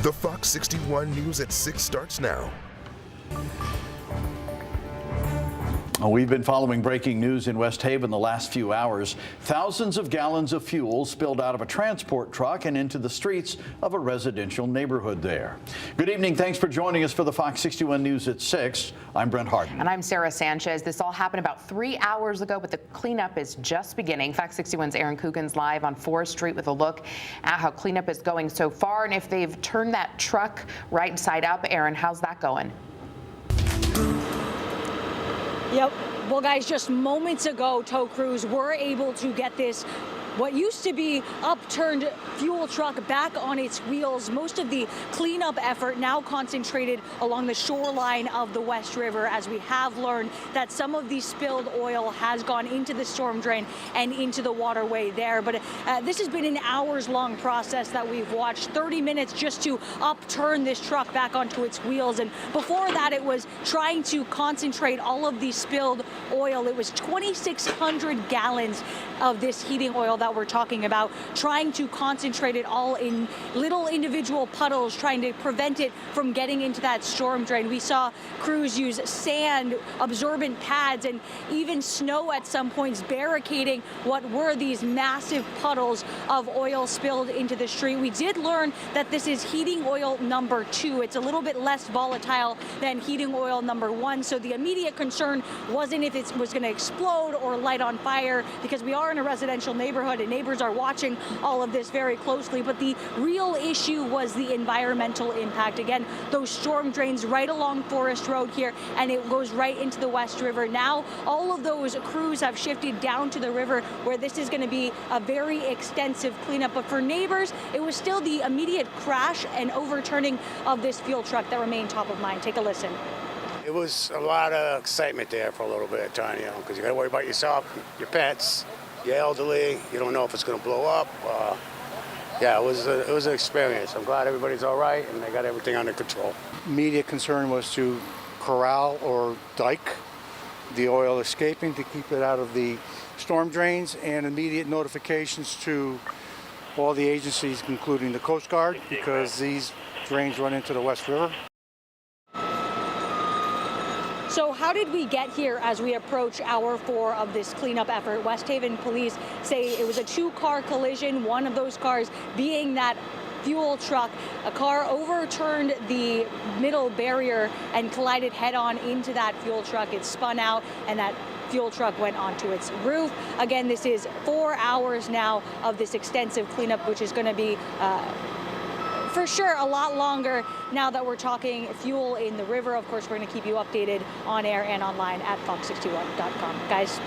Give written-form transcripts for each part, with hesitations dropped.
The Fox 61 News at 6 starts now. We've been following breaking news in West Haven the last few hours. Thousands of gallons of fuel spilled out of a transport truck and into the streets of a residential neighborhood there. Good evening. Thanks for joining us for the Fox 61 News at 6. I'm Brent Harden. And I'm Sarah Sanchez. This all happened about 3 hours ago, but the cleanup is just beginning. Fox 61's Aaron Coogan's live on 4th Street with a look at how cleanup is going so far and if they've turned that truck right side up. Aaron, how's that going? Yep. Well, guys, just moments ago, tow crews were able to get this what used to be upturned fuel truck back on its wheels. Most of the cleanup effort now concentrated along the shoreline of the West River, as we have learned that some of the spilled oil has gone into the storm drain and into the waterway there. But this has been an hours-long process that we've watched, 30 minutes just to upturn this truck back onto its wheels. And before that, it was trying to concentrate all of the spilled oil. It was 2,600 gallons of this heating oil that we're talking about, trying to concentrate it all in little individual puddles, trying to prevent it from getting into that storm drain. We saw crews use sand, absorbent pads, and even snow at some points, barricading what were these massive puddles of oil spilled into the street. We did learn that this is heating oil number 2. It's a little bit less volatile than heating oil number 1. So the immediate concern wasn't if it was going to explode or light on fire, because we are in a residential neighborhood and neighbors are watching all of this very closely. But the real issue was the environmental impact. Again, those storm drains right along Forest Road here, and it goes right into the West River. Now, all of those crews have shifted down to the river, where this is going to be a very extensive cleanup. But for neighbors, it was still the immediate crash and overturning of this fuel truck that remained top of mind. Take a listen. It was a lot of excitement there for a little bit of time, you know, because you got to worry about yourself, your pets, your elderly. You don't know if it's going to blow up. Yeah, it was an experience. I'm glad everybody's all right and they got everything under control. Immediate concern was to corral or dike the oil escaping to keep it out of the storm drains, and immediate notifications to all the agencies, including the Coast Guard, because these drains run into the West River. So how did we get here as we approach hour 4 of this cleanup effort? West Haven police say it was a 2-car collision, one of those cars being that fuel truck. A car overturned the middle barrier and collided head-on into that fuel truck. It spun out, and that fuel truck went onto its roof. Again, this is 4 hours now of this extensive cleanup, which is going to be for sure a lot longer now that we're talking fuel in the river. Of course, we're going to keep you updated on air and online at fox61.com. Guys.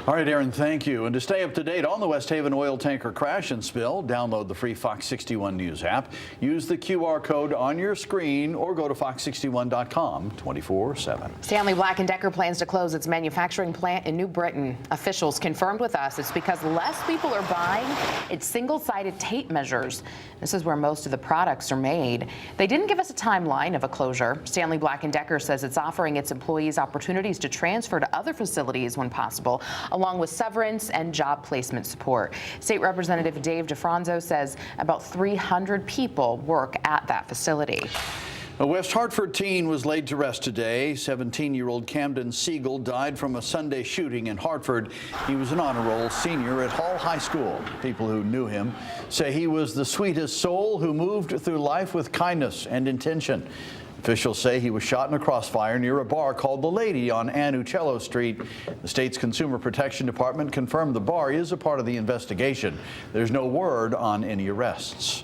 All right, Aaron, thank you. And to stay up to date on the West Haven oil tanker crash and spill, download the free Fox 61 News app. Use the QR code on your screen or go to fox61.com 24/7. Stanley Black Decker plans to close its manufacturing plant in New Britain. Officials confirmed with us it's because less people are buying its single-sided tape measures. This is where most of the products are made. They didn't give us a timeline of a closure. Stanley Black Decker says it's offering its employees opportunities to transfer to other facilities when possible, along with severance and job placement support. State Representative Dave DeFranzo says about 300 people work at that facility. A West Hartford teen was laid to rest today. 17-year-old Camden Siegel died from a Sunday shooting in Hartford. He was an honor roll senior at Hall High School. People who knew him say he was the sweetest soul who moved through life with kindness and intention. Officials say he was shot in a crossfire near a bar called The Lady on Anucello Street. The state's Consumer Protection Department confirmed the bar is a part of the investigation. There's no word on any arrests.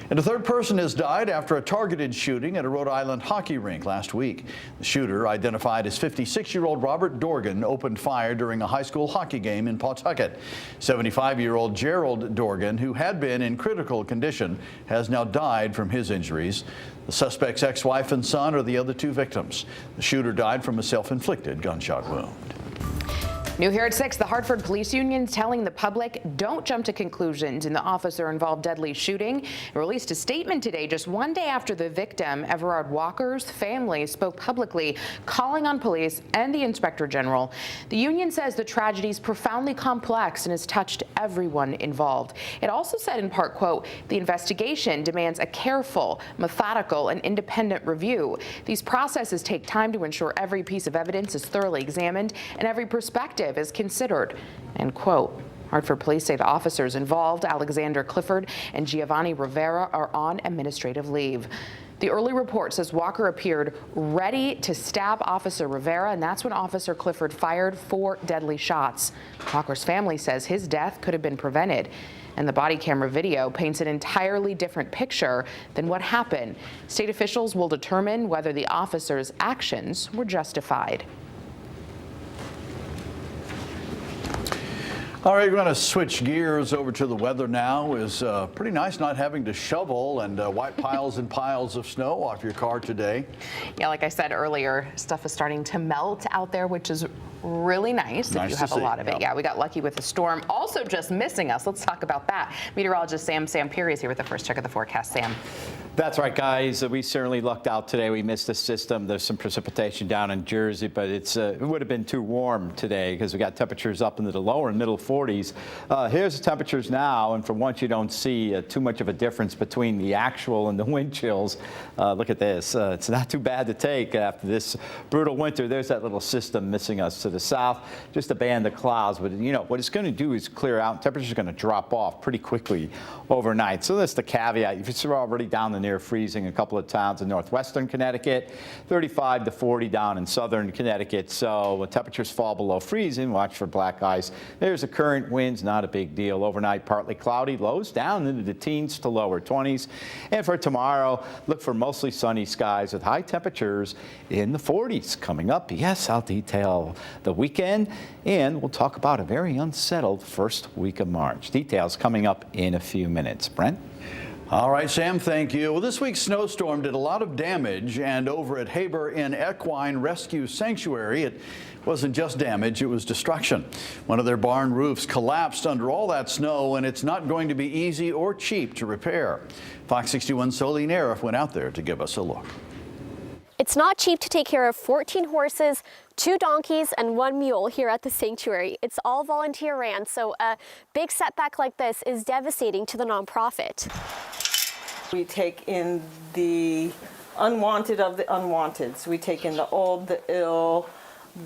And a third person has died after a targeted shooting at a Rhode Island hockey rink last week. The shooter, identified as 56-year-old Robert Dorgan, opened fire during a high school hockey game in Pawtucket. 75-year-old Gerald Dorgan, who had been in critical condition, has now died from his injuries. The suspect's ex-wife and son are the other 2 victims. The shooter died from a self-inflicted gunshot wound. New here at 6, the Hartford Police Union telling the public don't jump to conclusions in the officer-involved deadly shooting. It released a statement today just one day after the victim, Everard Walker's family, spoke publicly calling on police and the Inspector General. The union says the tragedy is profoundly complex and has touched everyone involved. It also said in part, quote, the investigation demands a careful, methodical, and independent review. These processes take time to ensure every piece of evidence is thoroughly examined and every perspective is considered, end quote. Hartford police say the officers involved, Alexander Clifford and Giovanni Rivera, are on administrative leave. The early report says Walker appeared ready to stab Officer Rivera, and that's when Officer Clifford fired 4 deadly shots. Walker's family says his death could have been prevented, and the body camera video paints an entirely different picture than what happened. State officials will determine whether the officers' actions were justified. All right, we're going to switch gears over to the weather now. It's pretty nice not having to shovel and wipe piles and piles of snow off your car today. Yeah, like I said earlier, stuff is starting to melt out there, which is really nice if you have a lot of it. Yeah, we got lucky with the storm. Also just missing us. Let's talk about that. Meteorologist Sam Piri is here with the first check of the forecast. Sam. That's right, guys. We certainly lucked out today. We missed the system. There's some precipitation down in Jersey, but it would have been too warm today because we got temperatures up into the lower and middle 40s. Here's the temperatures now, and for once you don't see too much of a difference between the actual and the wind chills. Look at this. It's not too bad to take after this brutal winter. There's that little system missing us to the south, just a band of clouds. But, you know, what it's going to do is clear out, and temperatures are going to drop off pretty quickly overnight. So that's the caveat. If it's already down to near freezing, a couple of towns in northwestern Connecticut, 35 to 40 down in southern Connecticut. So when temperatures fall below freezing, watch for black ice. There's a current winds, not a big deal. Overnight, partly cloudy, lows down into the teens to lower 20s. And for tomorrow, look for mostly sunny skies with high temperatures in the 40s coming up. Yes, I'll detail the weekend, and we'll talk about a very unsettled first week of March. Details coming up in a few minutes. Brent? All right, Sam, thank you. Well, this week's snowstorm did a lot of damage, and over at Haber Inn Equine Rescue Sanctuary, it wasn't just damage, it was destruction. One of their barn roofs collapsed under all that snow, and it's not going to be easy or cheap to repair. Fox 61's Solene Arif went out there to give us a look. It's not cheap to take care of 14 horses, 2 donkeys, and 1 mule here at the sanctuary. It's all volunteer ran, so a big setback like this is devastating to the nonprofit. We take in the unwanted of the unwanted. So we take in the old, the ill,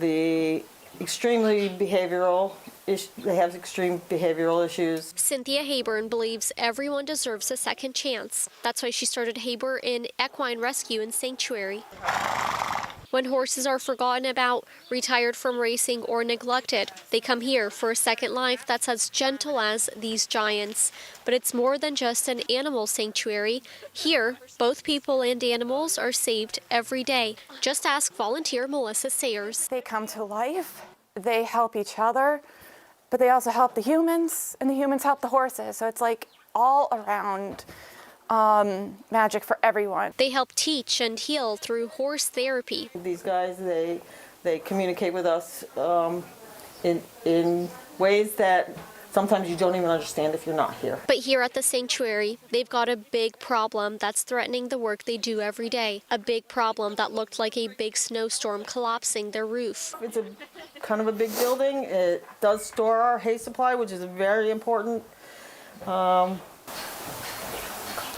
the extremely behavioral. They have extreme behavioral issues. Cynthia Hayburn believes everyone deserves a second chance. That's why she started Haber Inn Equine Rescue and Sanctuary. When horses are forgotten about, retired from racing, or neglected, they come here for a second life that's as gentle as these giants. But it's more than just an animal sanctuary. Here, both people and animals are saved every day. Just ask volunteer Melissa Sayers. They come to life, they help each other, but they also help the humans, and the humans help the horses. So it's like all around magic for everyone. They help teach and heal through horse therapy. These guys, they communicate with us in ways that sometimes you don't even understand if you're not here. But here at the sanctuary, they've got a big problem that's threatening the work they do every day. A big problem that looked like a big snowstorm collapsing their roof. It's a kind of a big building. It does store our hay supply, which is very important.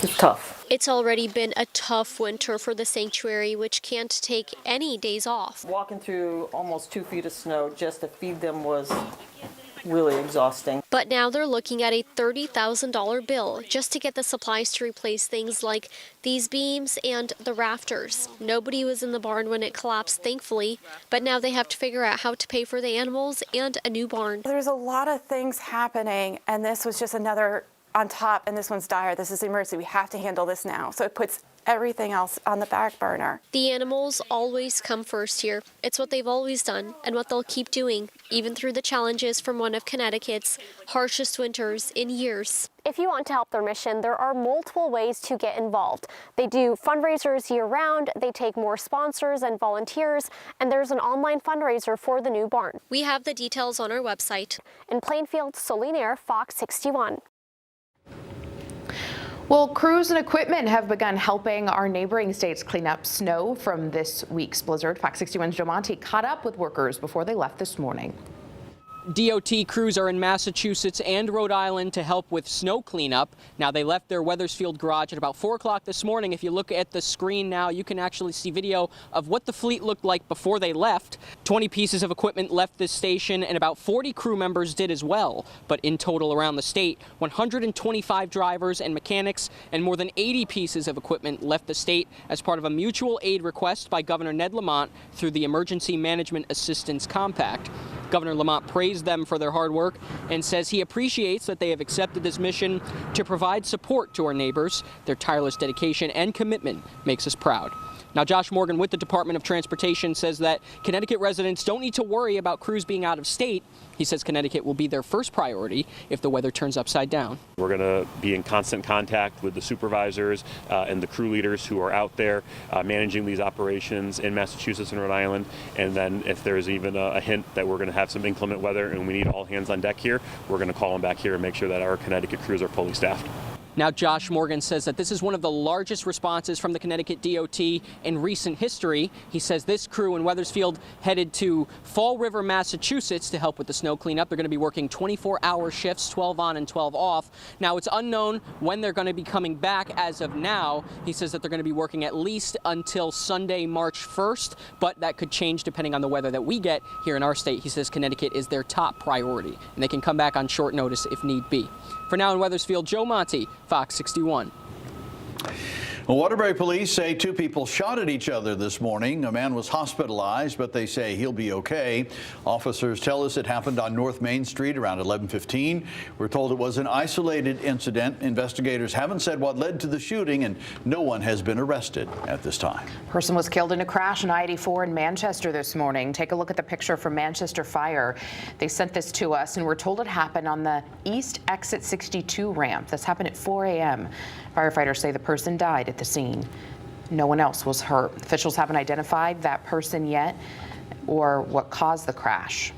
It's tough. It's already been a tough winter for the sanctuary, which can't take any days off. Walking through almost 2 feet of snow just to feed them was really exhausting. But now they're looking at a $30,000 bill just to get the supplies to replace things like these beams and the rafters. Nobody was in the barn when it collapsed, thankfully, but now they have to figure out how to pay for the animals and a new barn. There's a lot of things happening, and this was just another on top, and this one's dire. This is emergency. We have to handle this now. So it puts everything else on the back burner. The animals always come first here. It's what they've always done and what they'll keep doing, even through the challenges from one of Connecticut's harshest winters in years. If you want to help their mission, there are multiple ways to get involved. They do fundraisers year-round, they take more sponsors and volunteers, and there's an online fundraiser for the new barn. We have the details on our website. In Plainfield, Solinaire, Fox 61. Well, crews and equipment have begun helping our neighboring states clean up snow from this week's blizzard. Fox 61's Joe Monte caught up with workers before they left this morning. DOT crews are in Massachusetts and Rhode Island to help with snow cleanup. Now, they left their Wethersfield garage at about 4 o'clock this morning. If you look at the screen now, you can actually see video of what the fleet looked like before they left. 20 pieces of equipment left this station, and about 40 crew members did as well. But in total around the state, 125 drivers and mechanics and more than 80 pieces of equipment left the state as part of a mutual aid request by Governor Ned Lamont through the Emergency Management Assistance Compact. Governor Lamont praised them for their hard work and says he appreciates that they have accepted this mission to provide support to our neighbors. Their tireless dedication and commitment makes us proud. Now, Josh Morgan with the Department of Transportation says that Connecticut residents don't need to worry about crews being out of state. He says Connecticut will be their first priority if the weather turns upside down. We're going to be in constant contact with the supervisors and the crew leaders who are out there managing these operations in Massachusetts and Rhode Island. And then if there's even a hint that we're going to have some inclement weather and we need all hands on deck here, we're going to call them back here and make sure that our Connecticut crews are fully staffed. Now, Josh Morgan says that this is one of the largest responses from the Connecticut DOT in recent history. He says this crew in Wethersfield headed to Fall River, Massachusetts to help with the snow cleanup. They're going to be working 24-hour shifts, 12 on and 12 off. Now, it's unknown when they're going to be coming back as of now. He says that they're going to be working at least until Sunday, March 1st, but that could change depending on the weather that we get here in our state. He says Connecticut is their top priority, and they can come back on short notice if need be. For now in Wethersfield, Joe Monte, Fox 61. Well, Waterbury police say 2 people shot at each other this morning. A man was hospitalized, but they say he'll be okay. Officers tell us it happened on North Main Street around 11:15. We're told it was an isolated incident. Investigators haven't said what led to the shooting, and no one has been arrested at this time. Person was killed in a crash on I-84 in Manchester this morning. Take a look at the picture from Manchester Fire. They sent this to us, and we're told it happened on the East Exit 62 ramp. This happened at 4 a.m. Firefighters say the person died at the scene. No one else was hurt. Officials haven't identified that person yet or what caused the crash.